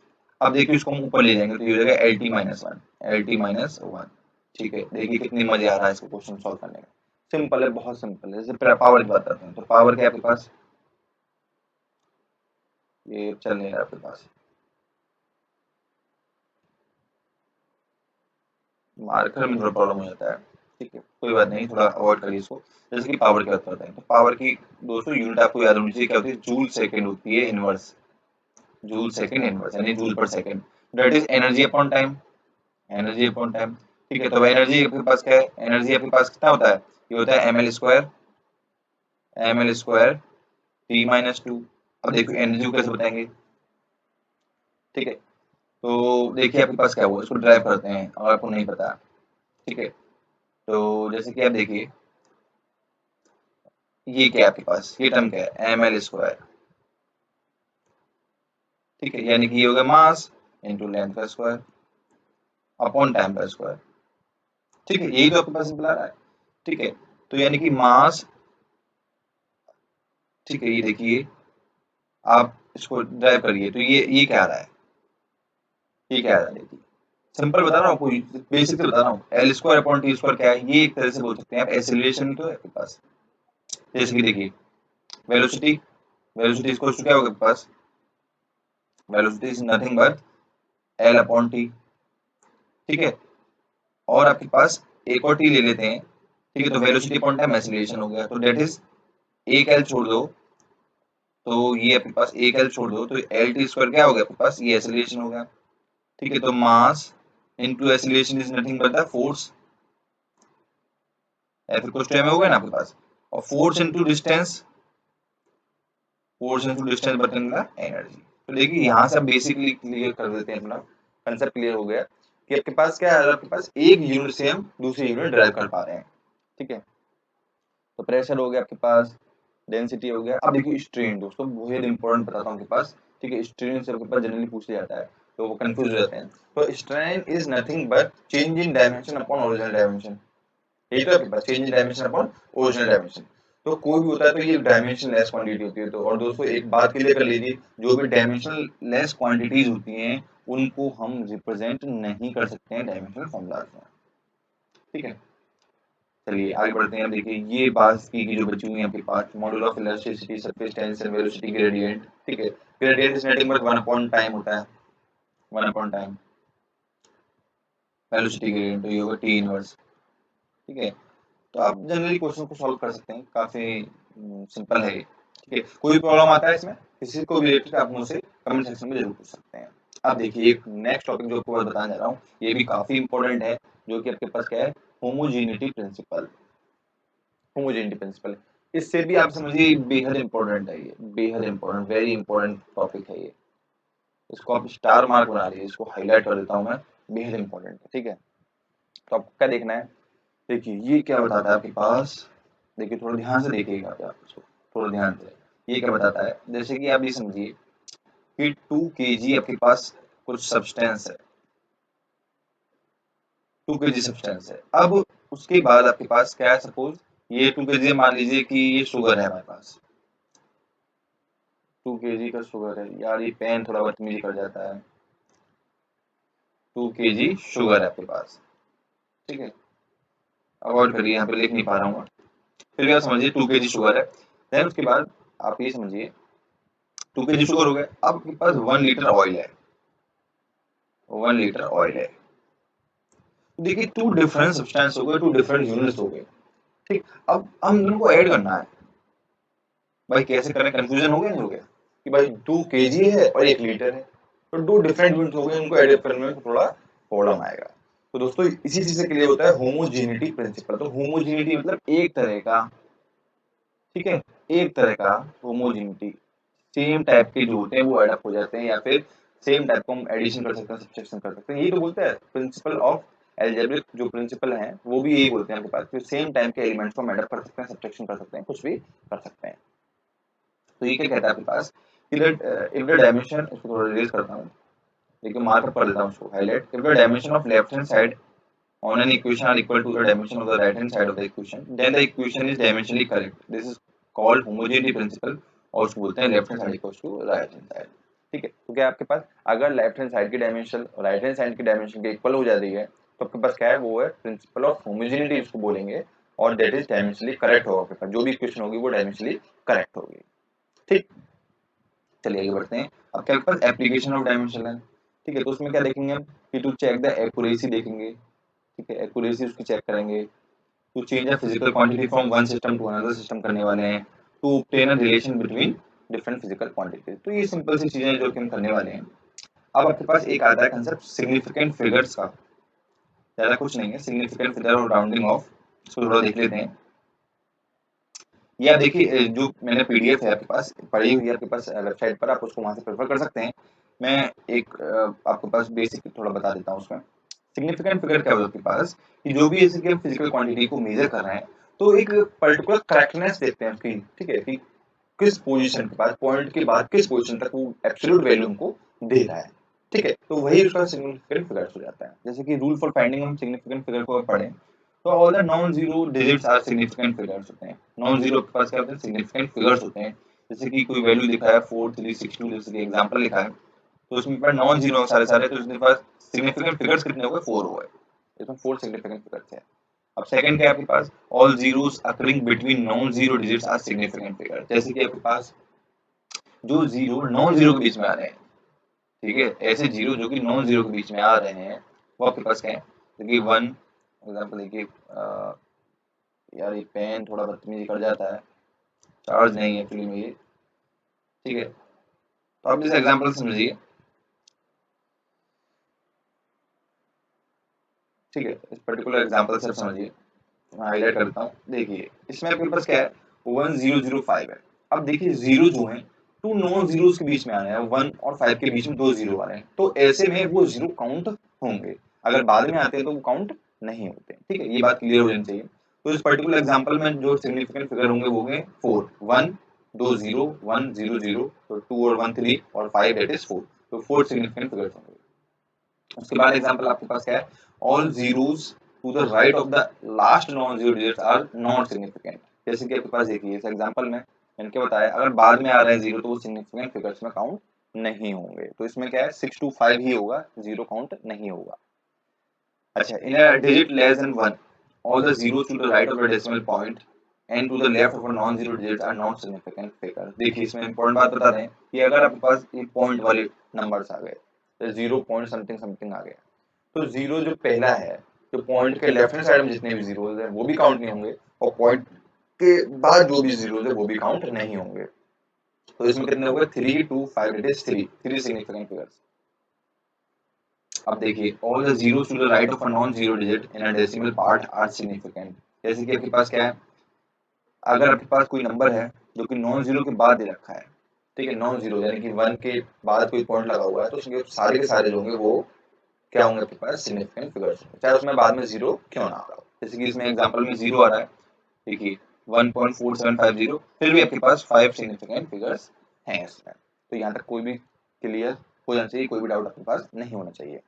अब देखिए इसको हम ऊपर ले जाएंगे तो ये हो जाएगा L T minus one, L T minus one. ठीक है, देखिए कितनी मजे आ रहा है इसको क्वेश्चन सॉल्व करने में, सिंपल है, बहुत सिंपल है। जैसे पावर की बात करते हैं, तो पावर क्या है आपके पास, ये चल नहीं रहा आपके पास, मार्कर में थोड़ा प्रॉब्लम हो जाता है। ठीक है, कोई बात नहीं, थोड़ा अवॉइड करिए इसको। जैसे कि पावर की बात करते हैं, तो पावर की दोस्तों यूनिट आपको याद होनी चाहिए, क्या होती है, जूल सेकंड होती है इनवर्स, जूल सेकंड इनवर्स यानी जूल पर second, that is energy upon time, energy upon time. ठीक है, तो एनर्जी आपके पास क्या है, एनर्जी आपके पास कितना होता है, ये होता है ml square, ml square t minus two. अब देखो एनर्जी को कैसे बताएंगे, ठीक है, तो देखिए आपके पास क्या हुआ, इसको ड्राइव करते हैं अगर आपको नहीं पता। ठीक है, तो जैसे कि आप देखिए ये क्या है आपके पास, ये टर्म क्या है, ml स्क्वायर। ठीक है, यानी कि ये हो गया मास इंटू लेंथ का स्क्वायर अपॉन टाइम का स्क्वायर। ठीक है, यही तो आपके पास सिंपल आ रहा है। ठीक है, तो यानी कि मास, ठीक है, ये देखिए आप इसको ड्राइव करिए तो ये क्या आ रहा है, ये क्या आ रहा है, देखिए सिंपल बता रहा हूँ, कोई बेसिक से बता रहा हूँ, L square upon T square क्या है, ये एक तरह से बोल सकते हैं आप एक्सेलरेशन तो है आपके पास। जैसे कि देखिए वेलोसिटी, वेलोसिटी इक्वल टू क्या होगा आपके पास, velocity is nothing but L upon T. ठीक है, और आपके पास एक और टी ले लेते हैं, ठीक है, तो वेलोसिटी अपॉन टाइम एक्सेलरेशन हो गया, तो दैट इज एक एल छोड़ दो, तो ये आपके पास एक एल छोड़ दो तो एल टी स्क्वायर क्या हो गया आपके पास, ये एक्सेलरेशन हो गया। ठीक है, तो mass into acceleration is nothing but the force, F equal to M हो गया ना आपके पास, और force into distance, force into distance बटन का एनर्जी। तो देखिए यहाँ से आप बेसिकली क्लियर कर देते हैं, अपना कंसेप्ट क्लियर हो गया कि आपके पास क्या है, आपके पास एक यूनिट से हम दूसरी यूनिट ड्राइव कर पा रहे हैं। ठीक है, तो प्रेशर हो गया आपके पास, डेंसिटी हो गया। अब देखिए स्ट्रेन, दोस्तों बहुत इंपॉर्टेंट बताता हूँ आपके पास, ठीक है, स्ट्रेन से आपके पास जनरली पूछ लिया जाता है तो वो कंफ्यूज हो जाते हैं। तो strain is nothing but change in dimension upon original dimension, यही तो आपके पास change in dimension upon original dimension. तो कोई भी होता है तो ये डायमेंशन लेस क्वांटिटी होती है। तो और दोस्तों एक बात क्लियर कर लीजिए, जो भी डायमेंशन लेस क्वांटिटीज होती हैं उनको हम रिप्रेजेंट नहीं कर सकते हैं डायमेंशनल फॉर्मूलाज में, ठीक है। चलिए आगे बढ़ते हैं। देखिए ये बात की जो बची हुई है आपके पास, modulus of elasticity, surface tension, velocity gradient, ठीक है। Gradient is nothing but 1 upon time होता है, 1 अपॉन टाइम। वेलोसिटी ग्रेडियंट तो ये होगा टी इनवर्स, ठीक है। तो आप जनरली क्वेश्चन को सॉल्व कर सकते हैं, काफी सिंपल है ये, ठीक है। कोई प्रॉब्लम आता है इसमें, किसी को भी रिलेटेड आप मुझसे कमेंट सेक्शन में जरूर पूछ सकते हैं। अब देखिए एक नेक्स्ट टॉपिक जो आपको बताने जा रहा हूँ, ये भी काफी इंपॉर्टेंट है, जो कि आपके पास क्या है, होमोजेनिटी प्रिंसिपल। होमोजेनिटी प्रिंसिपल, इससे भी आप समझिए बेहद इंपॉर्टेंट है ये, बेहद इंपॉर्टेंट, वेरी इंपॉर्टेंट टॉपिक है ये। इसको आप स्टार मार्क बना लीजिए, इसको हाईलाइट कर देता हूँ मैं, बेहद इंपॉर्टेंट है, ठीक है। तो आपको क्या देखना है, देखिए ये क्या बताता है आपके पास, देखिए थोड़ा ध्यान से देखिएगा आप इसको, थोड़ा ध्यान से। ये क्या बताता है, जैसे कि आप ये समझिए कि 2 kg आपके पास कुछ सब्सटेंस है, 2 kg सब्सटेंस है। अब उसके बाद आपके पास क्या है, सपोज ये 2 kg मान लीजिए कि ये शुगर है हमारे पास, 2 kg का शुगर है। यार ये पेन थोड़ा बदतमीजी कर जाता है। 2 kg शुगर है आपके पास, ठीक है। अवॉइड करिए, यहाँ पे लिख नहीं पा रहा हूँ। फिर आप समझिए 2 kg शुगर है। देन उसके बाद आप ये समझिए 2 kg शुगर हो गया। अब आपके पास 1 लीटर ऑयल है, 1 लीटर ऑयल है। देखिए 2 डिफरेंट सब्सटेंस हो गए, 2 डिफरेंट यूनिट्स हो गए, ठीक। अब हम दोनों को ऐड करना है। भाई कैसे करें, कंफ्यूजन हो गया नहीं हो गया कि भाई 2 kg है और 1 लीटर है, तो 2 डिफरेंट यूनिट हो गए, उनको ऐड करने में थोड़ा प्रॉब्लम आएगा। तो दोस्तों इसी चीज से क्लियर होता है होमोजेनिटी प्रिंसिपल। तो होमोजेनिटी मतलब एक तरह का, ठीक है, एक तरह का होमोजेनिटी, सेम टाइप के जो होते हैं वो एडअप हो जाते हैं, या फिर सेम टाइप को हम एडिशन कर सकते हैं, सब्ट्रैक्शन कर सकते हैं। यही तो बोलते हैं प्रिंसिपल ऑफ अलजेब्रिक, जो प्रिंसिपल है वो भी यही बोलते हैं आपके पास, कि सेम टाइम के एलिमेंट्स को हम एडअप कर सकते हैं, सब्ट्रैक्शन कर सकते हैं, कुछ भी कर सकते हैं। तो ये क्या कहता है आपके पास कि दैट इफ द डायमेंशन, इसको थोड़ा रिलीज करता हूँ, देखिए मार्कअप कर देता हूँ उसको highlight, if the dimension of left hand side on an equation are equal to the dimension of the right hand side of the equation, then the equation is dimensionally correct. This is called homogeneity principle, और उसको बोलते हैं left hand side equals to right hand side, ठीक है। तो क्या आपके पास अगर लेफ्ट हैंड साइड की डायमेंशन राइट हैंड साइड की डायमेंशन के इक्वल हो जा रही है, तो आपके पास क्या है, वो है प्रिंसिपल ऑफ होमोजेनिटी इसको बोलेंगे, और दैट इज डायमेंशनली करेक्ट होगा। आपके पास जो भी इक्वेशन होगी वो डायमेंशनली करेक्ट होगी, ठीक। चलिए आगे बढ़ते हैं। अब क्या आपके पास एप्लीकेशन ऑफ डायमेंशन है, ठीक है। तो उसमें क्या देखेंगे हम कि टू चेक द एक्यूरेसी देखेंगे, ठीक है, एक्यूरेसी उसकी चेक करेंगे। To change a physical quantity from one system to another system करने वाले हैं। To obtain a relation between different physical quantities. तो ये सिंपल सी चीजें जो कि हम करने वाले हैं। अब आपके पास एक आता है कंसेप्ट सिग्निफिकेंट फिगर्स का, ज्यादा कुछ नहीं है, सिग्निफिकेंट फिगर और राउंडिंग ऑफ, इसको थोड़ा देख लेते हैं। ये आप देखिए जो मैंने पीडीएफ है आपके पास पड़ी हुई है आपके पास वेबसाइट पर, आप उसको वहां से प्रेफर कर सकते हैं। मैं एक आपके पास बेसिक थोड़ा बता देता हूँ उसमें। सिग्निफिकेंट फिगर क्या होता है आपके पास कि जो भी ऐसे कि हम फिजिकल क्वांटिटी को मेजर कर रहे हैं, तो एक पर्टिकुलर करेक्टनेस देखते हैं उसकी, ठीक है, कि किस पोजीशन के बाद, पॉइंट के बाद किस पोजीशन तक वो एब्सोल्यूट वैल्यू हमको दे रहा है, ठीक है। तो वही उसका सिग्निफिकेंट फिगर हो जाता है। जैसे कि रूल फॉर फाइंडिंग हम सिग्निफिकेंट फिगर को पढ़ें, तो all the non zero digits are significant figures होते हैं। नॉन जीरो के पास क्या होते हैं, सिग्निफिकेंट फिगर्स होते हैं। जैसे कि कोई वैल्यू लिखा है 4362, जैसे कि एग्जांपल लिखा है, तो उसमें पर नॉन जीरो सारे सारे, तो उसके पास सिग्निफिकेंट फिगर्स कितने हो गए, 4 हो गए। इसमें 4 सिग्निफिकेंट फिगर्स है। अब सेकंड क्या है आपके पास, all zeros occurring between non zero digits are significant figure. जैसे कि आपके पास जो जीरो नॉन जीरो के बीच में आ रहे हैं, ठीक है, ऐसे जीरो जो कि नॉन जीरो के बीच में आ रहे हैं, वो आपके पास क्या है। देखिए 1 एग्जांपल, देखिए यार ये पेन थोड़ा बदतमीजी कर जाता है, चार्ज नहीं है एक्चुअली में ये, ठीक है। तो आप जैसे एग्जांपल समझिए, ठीक है, इस पर्टिकुलर एग्जांपल से समझिए, मैं हाईलाइट करता हूँ। देखिए इसमें आपके पास क्या है, 1005 है। अब देखिए जीरो जो है, टू नॉन जीरोस के बीच में आ रहे हैं, 1 और 5 के बीच में 2 जीरो आ रहे हैं, तो ऐसे में वो जीरो काउंट होंगे। अगर बाद में आते हैं तो वो काउंट नहीं होते, ठीक है, ये बात क्लियर हो जानी चाहिए। तो इस पर्टिकुलर एग्जांपल में जो सिग्निफिकेंट फिगर होंगे वो होंगे 4, 1 2 0 1 0 0, तो 2 और 1 3 और 5 दैट इज 4, तो 4 सिग्निफिकेंट फिगर्स होंगे। उसके बाद एग्जांपल आपके पास क्या है, all zeros to the right of the last non zero digits are not significant. जैसे कि आपके पास देखिए इस एग्जांपल में मैंने क्या बताया, अगर बाद में आ रहे हैं जीरो तो वो सिग्निफिकेंट फिगर्स में काउंट नहीं होंगे। तो इसमें क्या है 6 to 5 ही होगा, जीरो काउंट नहीं होगा। अच्छा, in a digit less than 1 all the zeros to the right of the decimal point and to the left of a non-zero digits are not significant figure। देखिए इसमें इंपॉर्टेंट बात बता रहे हैं कि अगर आपके पास ये पॉइंट वाले नंबर्स आ गए, तो 0 पॉइंट समथिंग समथिंग आ गया, तो जीरो जो पहला है, जो पॉइंट के लेफ्ट हैंड साइड में जितने भी जीरोस हैं वो भी काउंट नहीं होंगे, और पॉइंट के बाद जो भी जीरोस है वो भी काउंट नहीं होंगे। तो इसमें कितने हो गए 3 2 5, इट इज 3 सिग्निफिकेंट फिगर्स। अब देखिए all the zeros to the right of a non zero digit in a decimal part are significant. जैसे कि आपके पास क्या है, अगर आपके पास कोई नंबर है जो कि नॉन जीरो के बाद दे रखा है, ठीक है, नॉन जीरो यानी कि 1 के बाद कोई पॉइंट लगा हुआ है, तो उसके सारे के सारे जो होंगे वो क्या होंगे आपके पास सिग्निफिकेंट फिगर्स होंगे, चाहे उसमें बाद में जीरो क्यों ना आ रहा हो। जैसे कि इसमें एग्जांपल में जीरो आ रहा है, देखिए 1.4750, फिर भी आपके पास 5 सिग्निफिकेंट फिगर्स हैं इसमें। तो यहाँ तक कोई भी क्लियर हो जाना चाहिए, कोई भी डाउट आपके पास नहीं होना चाहिए।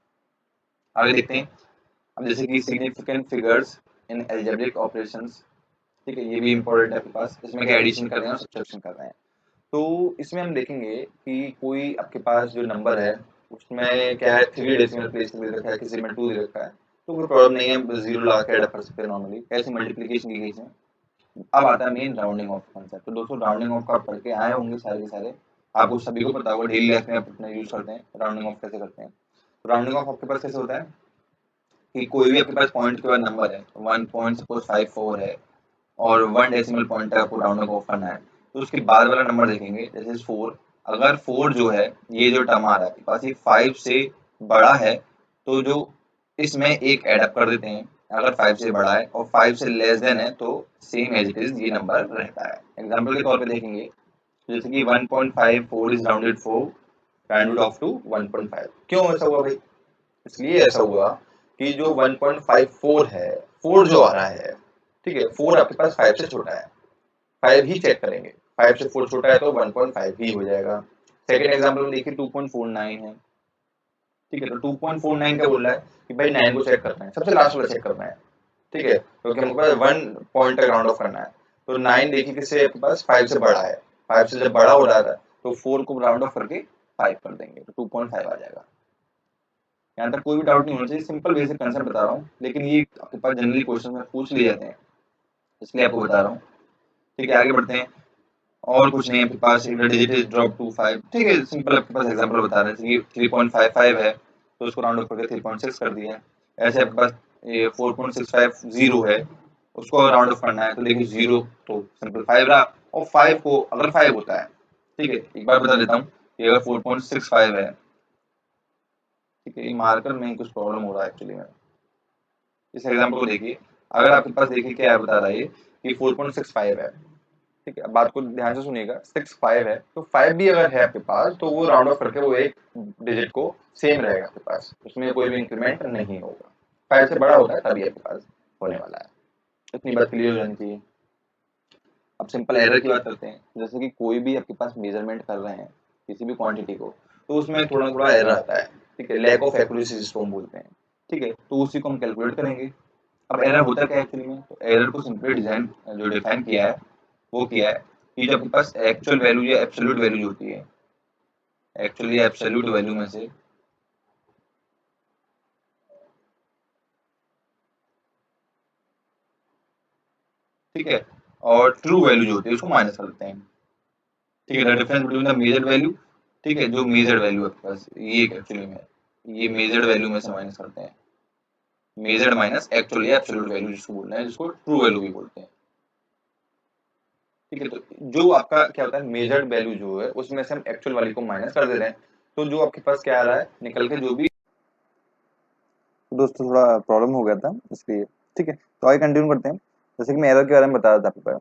आगे देखते हैं। अब जैसे कि significant figures in algebraic operations, ठीक है, ये भी इंपॉर्टेंट है आपके पास। इसमें क्या एडिशन कर रहे हैं और सब्ट्रैक्शन कर रहे हैं। तो इसमें हम देखेंगे कि कोई आपके पास जो नंबर है उसमें क्या है 3 डेसिमल प्लेस दे रखा है, किसी में 2 दे रखा है, तो कोई प्रॉब्लम नहीं है, जीरो लगा के ऐड कर सकते हैं नॉर्मली, ऐसे मल्टीप्लिकेशन की केस में। अब आता है मेन राउंडिंग ऑफ कॉन्सेप्ट। तो दोस्तों राउंडिंग ऑफ का आप पढ़ के आए होंगे सारे के सारे, आपको सभी को पता होगा, डेली लाइफ में आप अपना यूज करते हैं राउंडिंग ऑफ कैसे करते हैं। तो राउंडिंग ऑफ आपके पास कैसे होता है कि कोई भी आपके पास पॉइंट के बाद नंबर है, 1.54 है और 1 डेसिमल पॉइंट है, आपको राउंड ऑफ करना है, तो उसके बाद वाला नंबर देखेंगे, जैसे 4। अगर 4 जो है, ये जो टर्म आ रहा है आपके पास, ये 5 से बड़ा है, तो जो इसमें एक ऐड अप कर देते हैं। अगर 5 से बड़ा है और 5 से लेस देन है तो सेम एज इट इज ये नंबर रहता है। एग्जांपल के तौर पे देखेंगे, जैसे कि 1.54 is rounded for rounded off to 1.5। क्यों ऐसा हुआ भाई? इसलिए ऐसा हुआ कि जो 1.54 है, 4 जो आ रहा है, ठीक है, 4 आपके पास 5 से छोटा है, 5 ही चेक करेंगे, 5 से 4 छोटा है तो 1.5 ही हो जाएगा। सेकंड एग्जांपल में देखिए 2.49 है, ठीक है, तो 2.49 क्या बोल रहा है कि भाई 9 को चेक करना है, सबसे लास्ट वाला चेक करना है, ठीक है, क्योंकि हमको पास 1 पॉइंट तक राउंड ऑफ करना है। तो 9 देखिए किससे आपके पास 5 से बड़ा है, 5 से जब बड़ा हो रहा है तो 4 को राउंड ऑफ करके 5 कर देंगे, तो 2.5 आ जाएगा। यहाँ तक कोई भी डाउट नहीं होना चाहिए, सिंपल बेसिक कंसेप्ट बता रहा हूँ, लेकिन ये आपके पास जनरली क्वेश्चन में पूछ लिए जाते हैं, इसलिए आपको बता रहा हूँ। ठीक है, आगे बढ़ते हैं। और कुछ नहीं, आपके पास एक डिजिट इज ड्रॉप टू 5, ठीक है, सिंपल आपके पास एग्जांपल बता रहे हैं। 3.55 है तो उसको राउंड ऑफ करके 3.6 कर दिया है। ऐसे आपके पास ये 4.650 है, उसको राउंड ऑफ करना है, तो देखिए 0 तो सिंपल 5 रहा, और 5 को अगर 5 होता है, ठीक है, एक बार बता देता हूँ, ये अगर 4.65 है, ठीक है, ये मार्कर में ही कुछ प्रॉब्लम हो रहा है एक्चुअली में। इस एग्जांपल को देखिए, अगर आपके पास देखिए क्या है बता रहा है कि 4.65 है, ठीक है, बात को ध्यान से सुनिएगा, 65 है तो 5 भी अगर है आपके पास तो वो राउंड ऑफ करके वो एक डिजिट को सेम रहेगा आपके पास, उसमें कोई भी इंक्रीमेंट नहीं होगा। 5 से बड़ा होता है तभी आपके पास होने वाला है। इतनी बात क्लियर हो जानी चाहिए। अब सिंपल एरर की बात करते हैं। जैसे कि कोई भी आपके पास मेजरमेंट कर रहे हैं किसी भी क्वांटिटी को, तो उसमें थोड़ा थोड़ा एरर आता है, ठीक है, लैक ऑफ एक्यूरेसी जिसको हम बोलते हैं, ठीक है, तो उसी को हम कैलकुलेट करेंगे। अब एरर होता क्या है एक्चुअली में, तो एरर को सिंपली डिजाइन जो डिफाइन किया है वो किया है कि जो आपके पास एक्चुअल वैल्यू या एब्सोल्यूट वैल्यू होती है, एक्चुअली एब्सोल्यूट वैल्यू में से ठीक है, और ट्रू वैल्यू जो होती है उसको माइनस करते हैं। ठीक है, the difference between the measured value, ठीक है, जो मेजर्ड वैल्यू आपके पास ये एक्चुअली में ये मेजर्ड वैल्यू में से माइनस करते हैं, मेजर्ड माइनस एक्चुअल या एब्सोल्यूट वैल्यू जिसको बोलना है, जिसको ट्रू वैल्यू भी बोलते हैं। ठीक है, तो जो आपका क्या होता है मेजर्ड वैल्यू जो है उसमें से हम एक्चुअल वाली को माइनस कर दे रहे हैं, तो जो आपके पास क्या आ रहा है निकल के जो भी, दोस्तों थोड़ा प्रॉब्लम हो गया था इसलिए, ठीक है, तो आगे कंटिन्यू करते हैं। जैसे कि मैं एरर के बारे में बता रहा था आपके पास,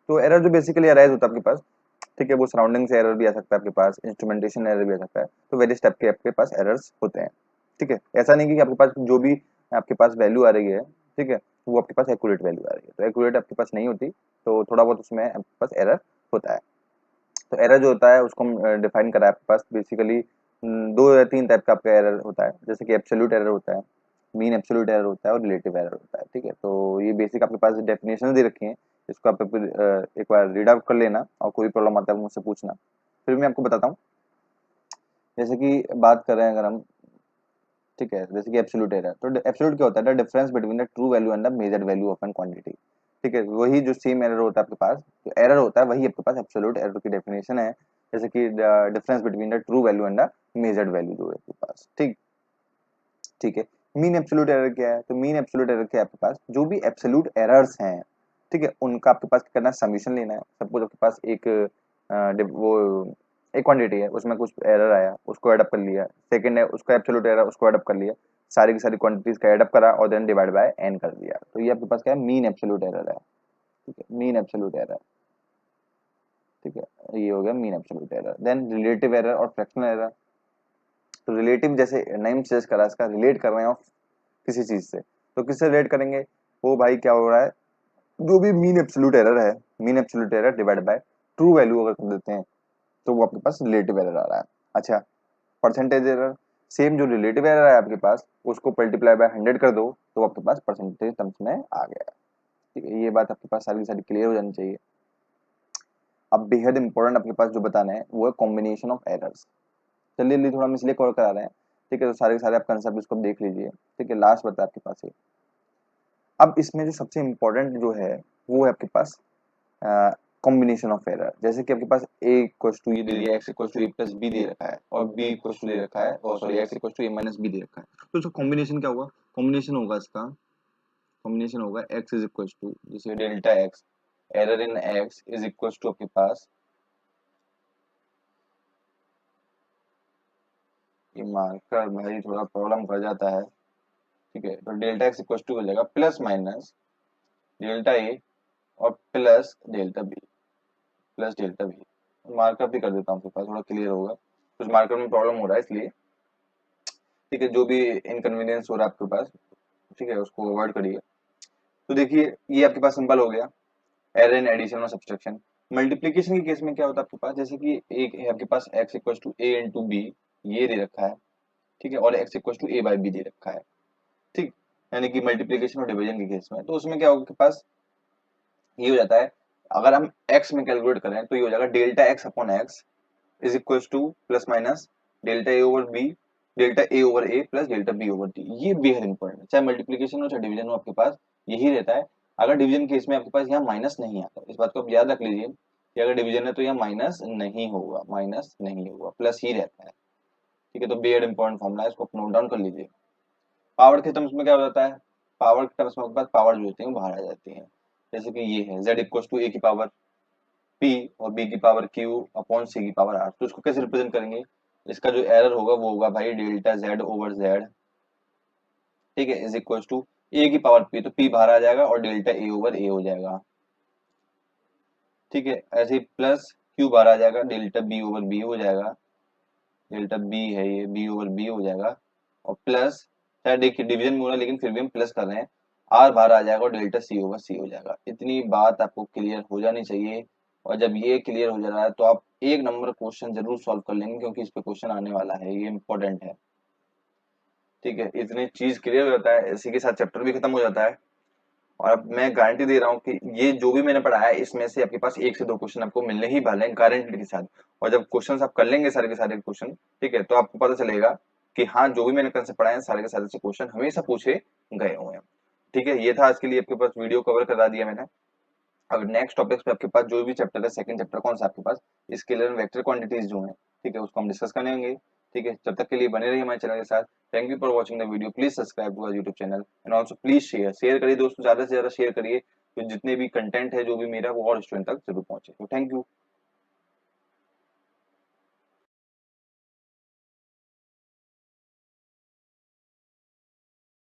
तो एरर जो बेसिकली अराइज होता है आपके पास, ठीक है, वो सराउंडिंग से एरर भी आ सकता है आपके पास, इंस्ट्रूमेंटेशन एरर भी आ सकता है, तो वेरियस टाइप के आपके पास एरर्स होते हैं। ठीक है, ऐसा नहीं कि आपके पास जो भी आपके पास वैल्यू आ रही है, ठीक है, वो आपके पास एक्यूरेट वैल्यू आ रही है। तो एक्यूरेट आपके पास नहीं होती तो थोड़ा बहुत उसमें आपके पास एरर होता है। तो एरर जो होता है उसको हम डिफाइन करा है आपके पास बेसिकली 2 या 3 टाइप का आपका एरर होता है, जैसे कि एब्सोल्यूट एरर होता है, मीन एब्सोल्यूट एरर होता है और रिलेटिव एरर होता है। ठीक है, तो ये बेसिक आपके पास डेफिनेशन दे रखी है, इसको आप एक बार रीड आउट कर लेना और कोई प्रॉब्लम आता है मुझसे पूछना, फिर मैं आपको बताता हूँ। जैसे कि बात कर रहे हैं अगर हम, ठीक है, जैसे कि एब्सोल्यूट एरर, तो एब्सोल्यूट क्या होता है, the difference between the true value and the measured value of an quantity. ठीक है, वही जो सेम एरर होता है आपके पास, जो एरर होता है वही आपके पास एब्सोल्यूट एरर की डेफिनेशन है, जैसे कि the difference between the true value and the measured value जो है आपके पास। ठीक ठीक है, मीन एब्सोल्यूट एरर क्या है, तो मीन एब्सोल्यूट एरर क्या है आपके पास, जो भी एब्सोल्यूट एरर्स हैं, ठीक है, उनका आपके पास क्या करना है, समीशन लेना है। सपोज आपके पास एक वो एक क्वांटिटी है, उसमें कुछ एरर आया, उसको ऐड अप कर लिया। सेकंड है, उसका एब्सोल्यूट एरर, उसको ऐड अप कर लिया, सारी की सारी क्वांटिटीज का ऐड अप करा और देन डिवाइड बाय n कर दिया। तो ये आपके पास क्या है, मीन एब्सोल्यूट एरर है। ठीक है, मीन एब्सोल्यूट एरर। ठीक है, ये हो गया mean absolute error. Then relative error और फ्रैक्शनल एरर। तो रिलेटिव जैसे नेम सजेस्ट करा, इसका रिलेट कर रहे हैं किसी चीज से, तो किससे रिलेट करेंगे, वो भाई क्या हो रहा है, जो भी मीन एब्सोल्यूट एरर है, mean absolute error divide by true value अगर कर देते हैं तो वो आपके पास रिलेटिव एरर आ रहा है। अच्छा, परसेंटेज एरर, सेम जो रिलेटिव एरर है आपके पास, उसको मल्टीप्लाई बाय 100 कर दो तो आपके पास परसेंटेज टर्म्स में आ गया। ठीक है, ये बात आपके पास सारी की सारी क्लियर हो जानी चाहिए। अब बेहद इंपॉर्टेंट आपके पास जो बताना है वो है कॉम्बिनेशन ऑफ एरर्स। चलिए जल्दी थोड़ा हम इसलिए कवर करा रहे हैं, ठीक है, तो सारे के सारे आप कंसेप्ट इसको देख लीजिए। ठीक है, लास्ट बता आपके पास ये। अब इसमें जो सबसे इम्पोर्टेंट जो है वो है आपके पास कॉम्बिनेशन ऑफ एरर। जैसे कि आपके पास a इक्वल्स टू ये दे दिया, x equals to a plus b दे रखा है और b इक्वल्स टू दे रखा है, और sorry x equals to a minus b दे रखा है। तो इसका कॉम्बिनेशन क्या होगा, कॉम्बिनेशन होगा इसका, कॉम्बिनेशन होगा x इज इक्वल्स टू जैसे delta x, error in x is equals to आपके पास, ये मार्कर भाई थोड़ा प्रॉब्लम कर जाता है। ठीक है, तो डेल्टा x इक्वल्स टू हो जाएगा प्लस माइनस डेल्टा a और plus delta b, plus delta b। Markup भी कर देता हूँ आपके पास, थोड़ा क्लियर होगा, कुछ मार्कर में प्रॉब्लम हो रहा है इसलिए। ठीक है, जो भी इनकन्वीनियंस हो रहा है आपके पास, ठीक है, उसको अवॉइड करिए। तो देखिए ये आपके पास सिंपल हो गया, एरर इन एडिशन और सब्सट्रैक्शन। मल्टीप्लिकेशन के केस में क्या होता है आपके पास, जैसे कि एक है आपके पास x equals to a into B, ये दे रखा है, ठीक है, और x equals to a by B दे रखा है। ठीक, यानी कि मल्टीप्लिकेशन और डिवीजन के केस में, तो उसमें क्या होगा आपके पास, ये हो जाता है, अगर हम x में कैलकुलेट करें तो ये हो जाएगा delta x upon X is equals to plus minus delta A over B, delta A over A plus delta B over D. ये बेहद इंपॉर्टेंट है, चाहे मल्टीप्लिकेशन हो चाहे डिवीजन हो, आपके पास यही रहता है। अगर डिवीजन केस में आपके पास यहाँ माइनस नहीं आता, इस बात को आप याद रख लीजिए कि अगर डिवीजन है तो यहाँ माइनस नहीं होगा, माइनस नहीं होगा, प्लस ही रहता है। ठीक है, तो बेहद इंपॉर्टेंट फॉर्मूला है, इसको नोट डाउन कर लीजिए। पावर के टर्म्स में क्या हो जाता है, पावर के टर्म्स में आपके पास पावर जो होती है वो बाहर आ जाती है। जैसे कि ये है z इक्वल्स टू a की पावर p और b की पावर q अपॉन c की पावर r। तो इसको कैसे रिप्रेजेंट करेंगे, इसका जो एरर होगा वो होगा भाई डेल्टा z ओवर z, ठीक है, इज इक्वल्स टू a की पावर p, तो p बाहर आ जाएगा और डेल्टा a ओवर a हो जाएगा। ठीक है, ऐसे ही प्लस q बाहर आ जाएगा, डेल्टा b ओवर b हो जाएगा, डेल्टा b है ये, b ओवर b हो जाएगा, और प्लस, शायद देखिए डिवीजन में हो रहा है लेकिन फिर भी हम प्लस कर रहे हैं, r बाहर आ जाएगा और डेल्टा c ओवर c हो जाएगा। इतनी बात आपको क्लियर हो जानी चाहिए, और जब ये क्लियर हो जा रहा है तो आप एक नंबर क्वेश्चन जरूर सॉल्व कर लेंगे, क्योंकि इस पे क्वेश्चन आने वाला है, ये इंपॉर्टेंट है। ठीक है, इतनी चीज क्लियर हो जाता है, इसी के साथ चैप्टर भी खत्म हो जाता है। और अब मैं गारंटी दे रहा हूँ कि ये जो भी मैंने पढ़ाया है इसमें से आपके पास 1 से 2 क्वेश्चन आपको मिलने ही वाले हैं गारंटी के साथ। और जब क्वेश्चन आप कर लेंगे सारे के सारे क्वेश्चन, ठीक है, तो आपको पता चलेगा कि हाँ, जो भी मैंने कंसेप्ट पढ़ाए हैं सारे के सारे से क्वेश्चन हमेशा पूछे गए हुए हैं। ठीक है, ये था आज के लिए आपके पास, वीडियो कवर करा दिया मैंने। अब नेक्स्ट टॉपिक्स पे आपके पास जो भी चैप्टर है, सेकंड चैप्टर कौन सा आपके पास, स्केलर एंड वेक्टर क्वांटिटीज जो है, ठीक है, उसको हम डिस्कस करेंगे। ठीक है, जब तक के लिए बने रहिए हमारे चैनल के साथ। Thank you for watching the video, please subscribe to our YouTube channel and also please share करिए दोस्तों, ज्यादा से ज्यादा शेयर करिए, तो जितने भी कंटेंट है जो भी मेरा वो और स्टूडेंट तक जरूर पहुंचे। तो थैंक यू।